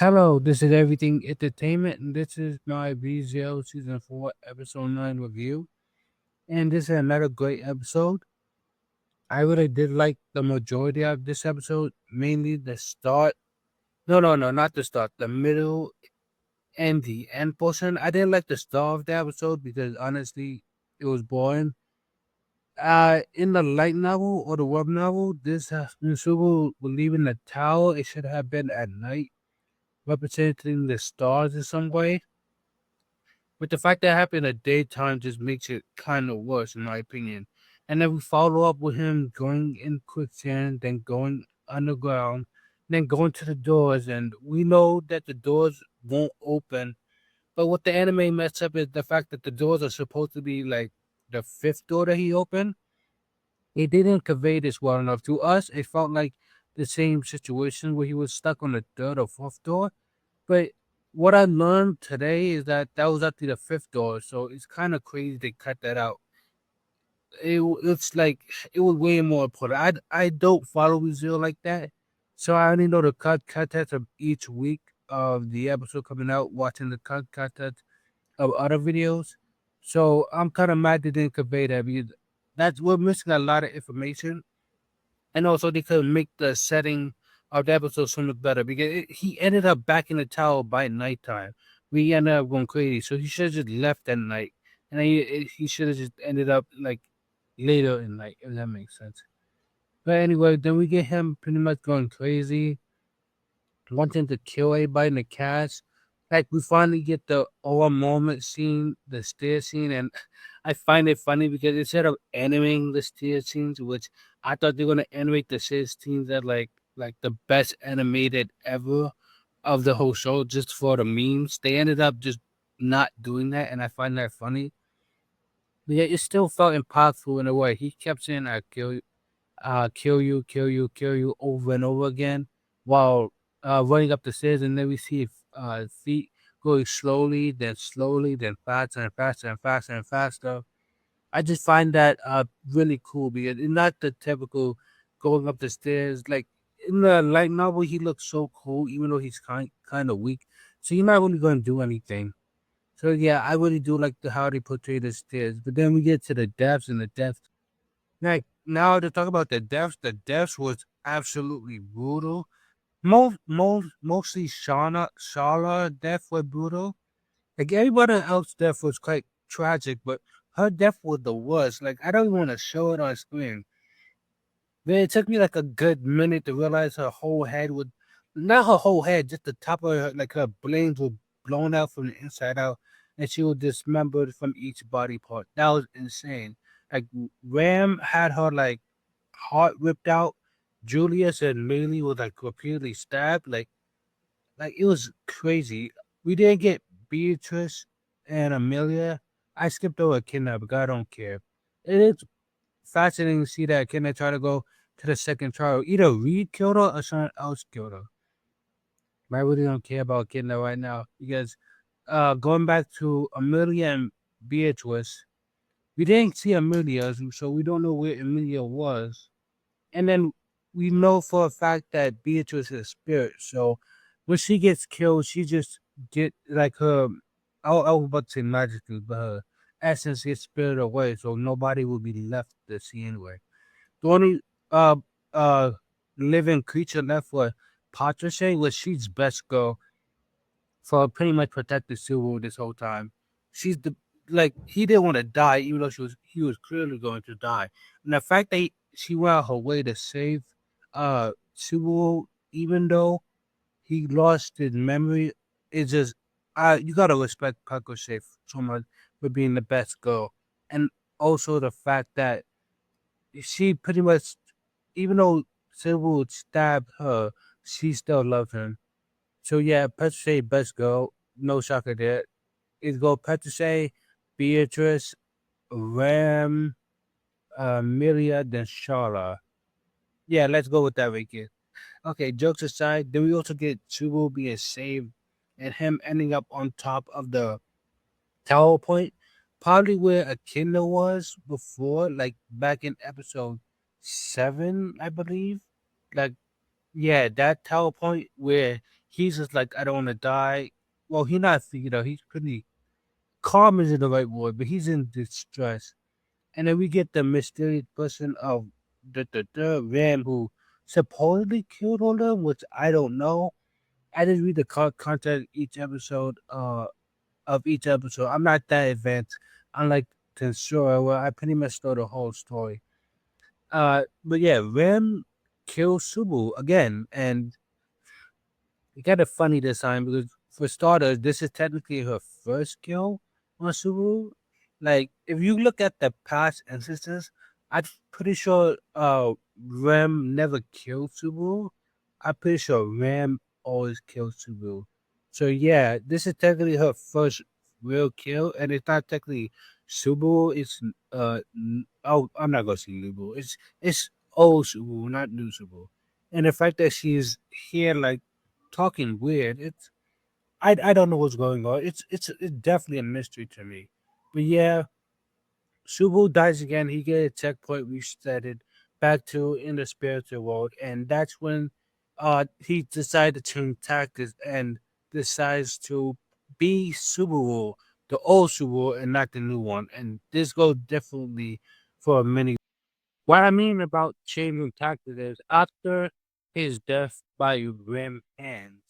Hello, this is Everything Entertainment, and this is my BZL Season 4, Episode 9 review. And this is another great episode. I really did like the majority of this episode, mainly the start. No, not the start, the middle and the end portion. I didn't like the start of the episode because honestly, it was boring. In the light novel or the web novel, this when Subaru was leaving the tower, it should have been at night, representing the stars in some way. But the fact that it happened at daytime just makes it kind of worse, in my opinion. And then we follow up with him going in quicksand, then going underground, then going to the doors. And we know that the doors won't open. But what the anime messed up is the fact that the doors are supposed to be like the fifth door that he opened. He didn't convey this well enough to us. It felt like the same situation where he was stuck on the third or fourth door. But what I learned today is that that was actually the fifth door, so it's kind of crazy they cut that out. It's like it was way more important. I don't follow Zero like that, so I only know the content of each week of the episode coming out, watching the content of other videos. So I'm kind of mad they didn't convey that because that's we're missing a lot of information, and also they could make the setting of the episode so much better because he ended up back in the tower by nighttime. We ended up going crazy, so he should have just left that night, and then he should have just ended up like later in night, if that makes sense. But anyway, then we get him pretty much going crazy, wanting to kill everybody in the cast. Like we finally get the all moment scene, the stair scene, and I find it funny because instead of animating the stair scenes, which I thought they were gonna animate the stair scenes that like the best animated ever of the whole show, just for the memes. They ended up just not doing that, and I find that funny. But yet it still felt impactful in a way. He kept saying "I kill you, kill you" over and over again while running up the stairs, and then we see feet going slowly, then faster and faster and faster and faster. I just find that really cool because it's not the typical going up the stairs. Like in the light novel, he looks so cool, even though he's kind of weak. So you're not really going to do anything. So yeah, I really do like how they portray the stairs. But then we get to the depths, and the depths, like now to talk about the deaths was absolutely brutal. Mostly Shala death was brutal. Like everybody else's death was quite tragic, but her death was the worst. Like I don't even want to show it on screen. But it took me like a good minute to realize her whole head would, not her whole head, just the top of her, like her brains were blown out from the inside out, and she was dismembered from each body part. That was insane. Like Ram had her like heart ripped out. Julius and Millie was like repeatedly stabbed. Like it was crazy. We didn't get Beatrice and Amelia. I skipped over Kidnap, but I don't care. It is fascinating to see that Kidnap try to go to the second trial. Either Reed killed her or someone else killed her. But I really don't care about Kidnap right now because going back to Amelia and Beatrice, we didn't see Amelia, so we don't know where Amelia was. And then we know for a fact that Beatrice is a spirit. So when she gets killed, she just get like her. I was about to say magically, but her essence gets spirited away, so nobody will be left to see anyway. The only uh uh living creature left was Patricia, was she's best girl for pretty much protecting Silver this whole time. She's the like he didn't want to die, even though he was clearly going to die. And the fact that she went out her way to save Silver, even though he lost his memory, is just you gotta respect Parker Shafe so much for being the best girl. And also the fact that she pretty much, even though Silver would stab her, she still loved him. So yeah, Patricia best girl, no shocker there. It's go Patricia, Beatrice, Ram, Milia, then Charla. Yeah, let's go with that right here. Okay, jokes aside, then we also get Subaru being saved and him ending up on top of the tower point, probably where Echidna was before, like back in episode 7, I believe. Like, yeah, that tower point where he's just like, I don't want to die. Well, he's not, he's pretty calm isn't the right word, but he's in distress. And then we get the mysterious person of the Ram who supposedly killed all of them, which I don't know. I just read the content of each episode. I'm not that advanced, unlike Tensura, where I pretty much know the whole story. But yeah, Ram kills Subu again, and it's kind of funny this time because for starters, this is technically her first kill on Subaru. Like, if you look at the past instances, I'm pretty sure Ram never killed Subaru. I'm pretty sure Ram always killed Subaru. So yeah, this is technically her first real kill, and it's not technically Subaru. It's oh, I'm not gonna say Subaru. It's old Subaru, not new Subaru. And the fact that she's here, like talking weird. I don't know what's going on. It's definitely a mystery to me. But yeah, Subu dies again. He get a checkpoint resetted back to in the spiritual world, and that's when he decided to change tactics and decides to be Subaru, the old Subaru, and not the new one. And this goes differently for many. What I mean about changing tactics is after his death by Rim hands,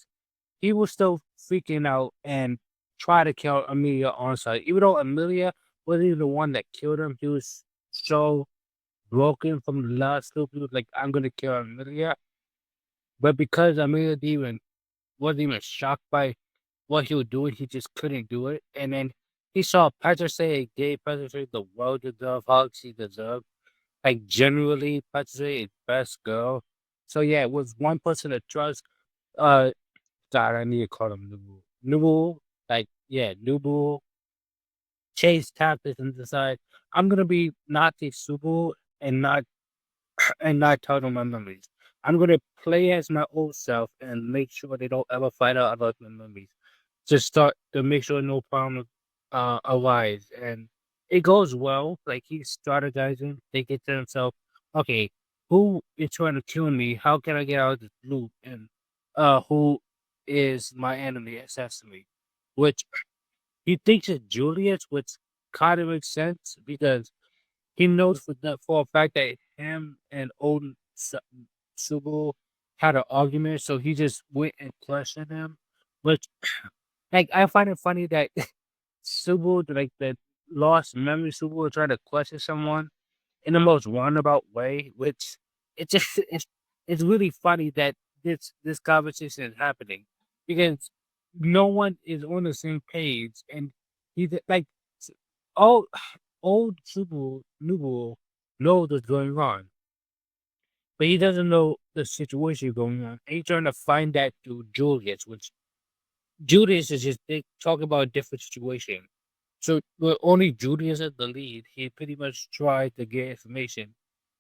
he was still freaking out and try to kill Amelia on site. Even though Amelia wasn't even the one that killed him, he was so broken from the last loop. He was like, I'm gonna kill Amelia. But because Amelia wasn't even shocked by what he was doing, he just couldn't do it. And then he saw Patrick say gave Patrick the well deserved hugs he deserved. Like generally Patrick is best girl. So yeah, it was one person to trust. Uh God, I need to call him Nubu. Nubu, like, yeah, Nubu, chase tactics and decide I'm gonna be not the Subu and not tell them my memories. I'm gonna play as my old self and make sure they don't ever find out about my memories. Just start to make sure no problem arise. And it goes well. Like he's strategizing, thinking to himself, okay, who is trying to kill me? How can I get out of this loop? And who is my enemy essentially? Which he thinks it's Julius, which kind of makes sense because he knows for a fact that him and Odin Subu had an argument, so he just went and questioned him. Which, like, I find it funny that Subu, like the lost memory Subu, trying to question someone in the most roundabout way. Which it just it's really funny that this conversation is happening because no one is on the same page, and like s- all old Subaru Nubu knows what's going on, but he doesn't know the situation going on. And he's trying to find that through Julius, which Julius is just they talk about a different situation. So with only Julius as the lead, he pretty much tried to get information.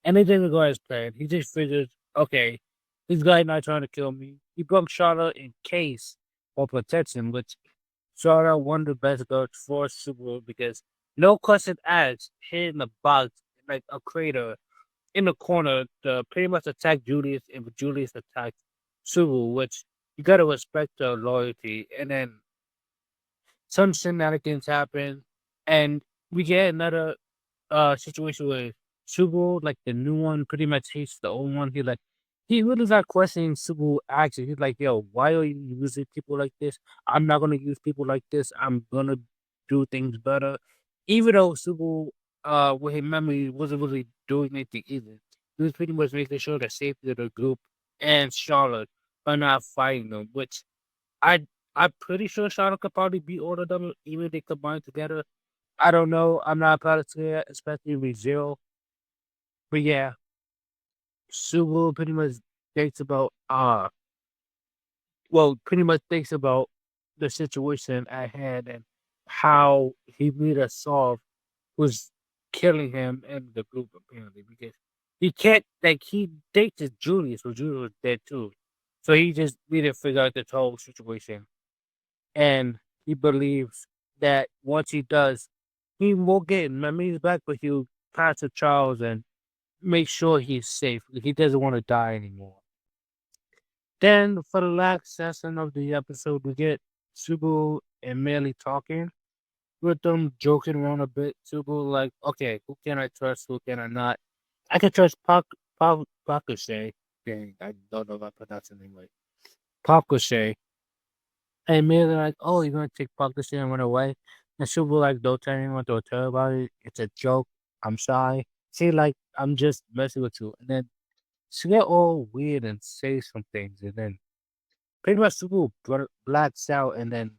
And it didn't go as planned. He just figured, okay, this guy not trying to kill me. He broke Charlotte in case for protection, which Charlotte won the best girl for Subaru because no question asked, hid in a box like a crater in the corner to pretty much attack Julius and Julius attacked Subaru, which you gotta respect their loyalty. And then some shenanigans happen, and we get another situation where Subaru, like the new one, pretty much hates the old one. He really not questioning Subaru action. He's like, yo, why are you using people like this? I'm not gonna use people like this. I'm gonna do things better. Even though Subaru with his memory wasn't really doing anything either. He was pretty much making sure the safety of the group and Charlotte are not fighting them, which I I'm pretty sure Charlotte could probably beat all of them even if they combine together. I don't know. I'm not proud to say it, especially with Zero. But yeah, Subaru pretty much thinks about pretty much thinks about the situation at hand and how he made a solve was killing him and the group apparently because he can't like he dated Julius, so Julius was dead too. So he just needed to figure out this whole situation. And he believes that once he does, he won't get memories back, but he'll pass to Charles and make sure he's safe. He doesn't want to die anymore. Then for the last session of the episode, we get Subaru and Melee talking with them, joking around a bit. Subaru like, okay, who can I trust? Who can I not? I can trust Pakushe. Dang, I don't know if I pronounced the name right. Pakushe. And Melee like, oh, you're gonna take Pakushe and run away? And Subaru like, don't tell anyone, don't tell about it. It's a joke. I'm shy. See, like, I'm just messing with you. And then she get all weird and say some things, and then pretty much Subaru blacks out and then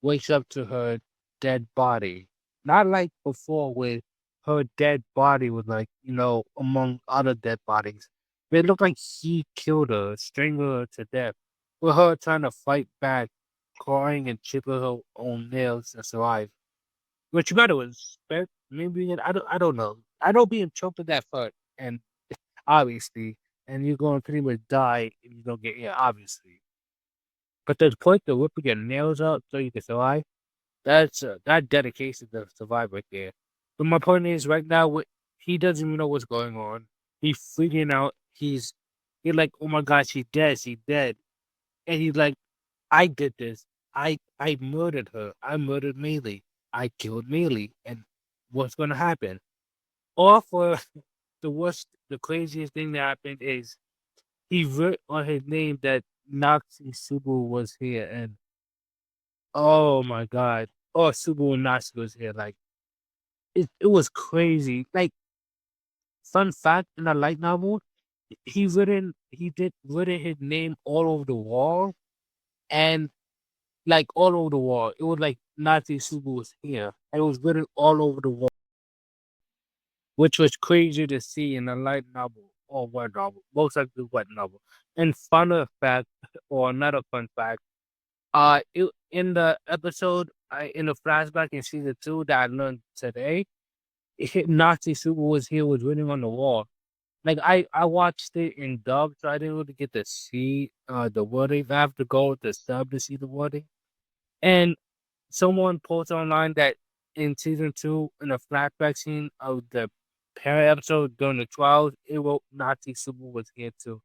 wakes up to her dead body. Not like before, where her dead body was like, among other dead bodies. But it looked like he killed her, strangled her to death, with her trying to fight back, clawing and chipping her own nails to survive. Which you gotta respect. Maybe I don't know. I don't being choked to that foot, and obviously, and you're going to pretty much die if you don't get here, obviously. But the point to whipping your nails out so you can survive, that dedication to survive right there. But my point is, right now, he doesn't even know what's going on. He's freaking out. He's like, oh my gosh, she's dead. She's dead. And he's like, I did this. I murdered her. I murdered Melee. I killed Melee. And what's gonna happen? Or for the craziest thing that happened is he wrote on his name that Nazi Subaru was here, and oh my god, oh Subaru Nazi was here. Like it was crazy. Like fun fact in a light novel, he did written his name all over the wall, and like all over the wall. It was like Nazi Subaru was here, and it was written all over the wall, which was crazy to see in a light novel or wet novel, most likely wet novel. And fun fact, or another fun fact. In the episode, in the flashback in season 2 that I learned today, Nazi Super was here was written on the wall. Like I watched it in dub, so I didn't really get to see the wording. I have to go with the sub to see the wording. And someone posted online that in season 2, in the flashback scene of the parent episode during the trials, it wrote Nazi Super was here too.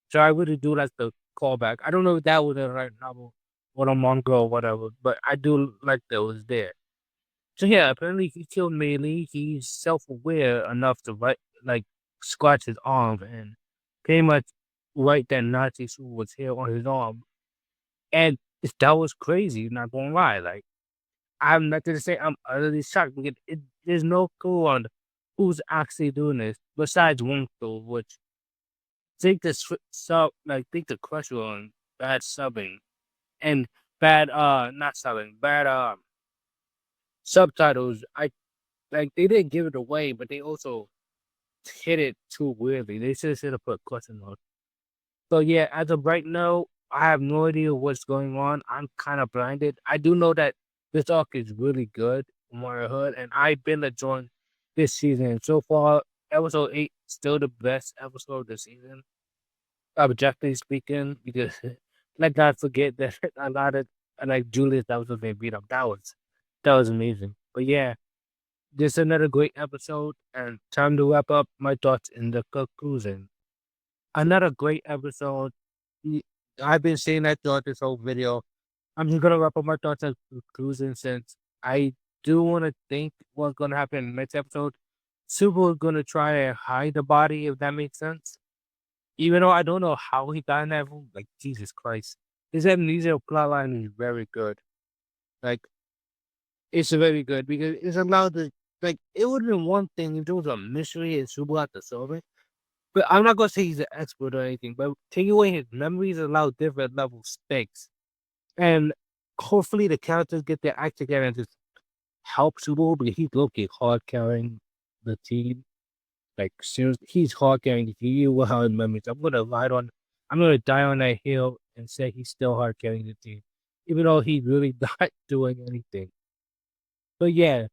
So I really do like the callback. I don't know if that was a right novel or a manga or whatever, but I do like that it was there. So yeah, apparently he killed Melee. He's self-aware enough to like scratch his arm and pretty much write that Nazi suit was here on his arm. And that was crazy, not gonna lie. Like I'm not gonna say I'm utterly shocked because there's no clue on who's actually doing this besides Wonko, which think the think the crush on bad subbing and bad not subbing, bad subtitles. I like they didn't give it away, but they also hit it too weirdly. They should have put question mark. So yeah, as of right now, I have no idea what's going on. I'm kind of blinded. I do know that this arc is really good from what I heard, and I've been enjoying this season. So far, episode 8 still the best episode of the season. Objectively speaking, because let's not forget that a lot of like Julius that was being beat up. That was amazing. But yeah, this is another great episode, and time to wrap up my thoughts in the conclusion. Another great episode. Y- I've been saying that throughout this whole video. I'm just gonna wrap up my thoughts and conclusion since I do want to think what's gonna happen in the next episode. Super is gonna try and hide the body, if that makes sense. Even though I don't know how he got in that room, like Jesus Christ, his amnesia plotline is very good. Like it's very good because it's allowed to like it would have been one thing if there was a mystery and Subaru had to solve it. But I'm not gonna say he's an expert or anything, but taking away his memories allow different level stakes. And hopefully the characters get their act together and just help Subaru because he's low-key hard carrying the team. Like seriously, he's hard carrying the team. You will have his memories. I'm gonna die on that hill and say he's still hard carrying the team. Even though he's really not doing anything. But yeah,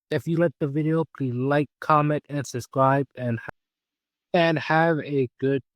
if you like the video, please like, comment, and subscribe and have a good